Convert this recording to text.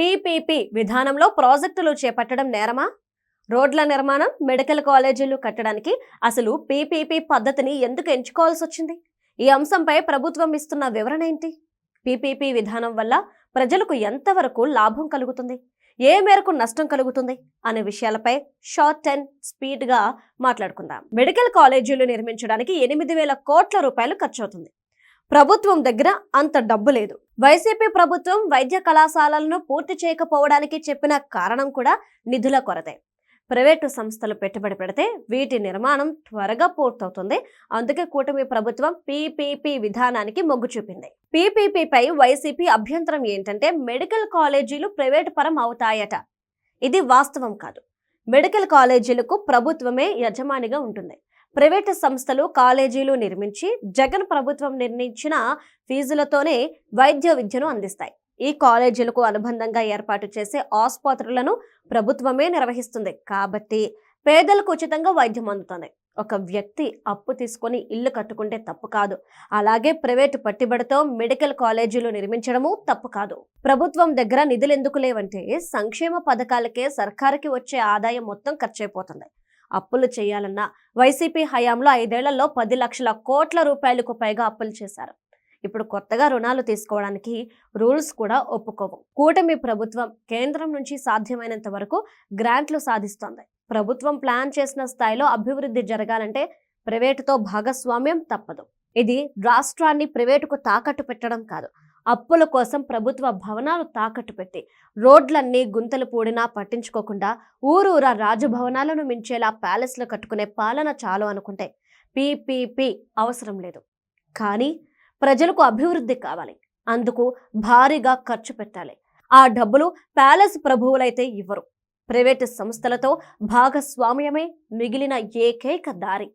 PPP విధానంలో ప్రాజెక్టులు చేపట్టడం నేరమా? రోడ్ల నిర్మాణం, మెడికల్ కాలేజీలు కట్టడానికి అసలు పీపీపీ పద్ధతిని ఎందుకు ఎంచుకోవాల్సి వచ్చింది? ఈ అంశంపై ప్రభుత్వం ఇస్తున్న వివరణ ఏంటి? పీపీపీ విధానం వల్ల ప్రజలకు ఎంతవరకు లాభం కలుగుతుంది, ఏ మేరకు నష్టం కలుగుతుంది అనే విషయాలపై షార్ట్ అండ్ స్పీడ్ గా మాట్లాడుకుందాం. మెడికల్ కాలేజీలు నిర్మించడానికి 8,000 కోట్ల రూపాయలు ఖర్చు అవుతుంది. ప్రభుత్వం దగ్గర అంత డబ్బు లేదు. వైసీపీ ప్రభుత్వం వైద్య కళాశాలలను పూర్తి చేయకపోవడానికి చెప్పిన కారణం కూడా నిధుల కొరతే. ప్రైవేటు సంస్థలు పెట్టుబడి పెడితే వీటి నిర్మాణం త్వరగా పూర్తవుతుంది. అందుకే కూటమి ప్రభుత్వం పీపీపీ విధానానికి మొగ్గు చూపింది. పీపీపీపై వైసీపీ అభ్యంతరం ఏంటంటే మెడికల్ కాలేజీలు ప్రైవేటు పరం అవుతాయట. ఇది వాస్తవం కాదు. మెడికల్ కాలేజీలకు ప్రభుత్వమే యజమానిగా ఉంటుంది. ప్రైవేటు సంస్థలు కాలేజీలు నిర్మించి జగన్ ప్రభుత్వం నిర్ణయించిన ఫీజులతోనే వైద్య విద్యను అందిస్తాయి. ఈ కాలేజీలకు అనుబంధంగా ఏర్పాటు చేసే ఆసుపత్రులను ప్రభుత్వమే నిర్వహిస్తుంది. కాబట్టి పేదలకు ఉచితంగా వైద్యం అందుతుంది. ఒక వ్యక్తి అప్పు తీసుకొని ఇల్లు కట్టుకుంటే తప్పు కాదు. అలాగే ప్రైవేటు పట్టుబడితో మెడికల్ కాలేజీలు నిర్మించడము తప్పు కాదు. ప్రభుత్వం దగ్గర నిధులు ఎందుకు లేవంటే సంక్షేమ పథకాలకే సర్కారుకి వచ్చే ఆదాయం మొత్తం ఖర్చయిపోతుంది. అప్పులు చేయాలన్నా వైసీపీ హయాంలో 5 ఏళ్లలో 10 లక్షల కోట్ల రూపాయలకు పైగా అప్పులు చేశారు. ఇప్పుడు కొత్తగా రుణాలు తీసుకోవడానికి రూల్స్ కూడా ఒప్పుకోవు. కూటమి ప్రభుత్వం కేంద్రం నుంచి సాధ్యమైనంత వరకు గ్రాంట్లు సాధిస్తోంది. ప్రభుత్వం ప్లాన్ చేసిన స్థాయిలో అభివృద్ధి జరగాలంటే ప్రైవేటుతో భాగస్వామ్యం తప్పదు. ఇది రాష్ట్రాన్ని ప్రైవేటుకు తాకట్టు పెట్టడం కాదు. అప్పుల కోసం ప్రభుత్వ భవనాలు తాకట్టు పెట్టి రోడ్లన్నీ గుంతలు పూడినా పట్టించుకోకుండా ఊరూరా రాజభవనాలను మించేలా ప్యాలెస్లు కట్టుకునే పాలన చాలు అనుకుంటే పీపీపీ అవసరం లేదు. కానీ ప్రజలకు అభివృద్ధి కావాలి. అందుకు భారీగా ఖర్చు పెట్టాలి. ఆ డబ్బులు ప్యాలెస్ ప్రభువులైతే ఇవ్వరు. ప్రైవేటు సంస్థలతో భాగస్వామ్యమే మిగిలిన ఏకైక దారి.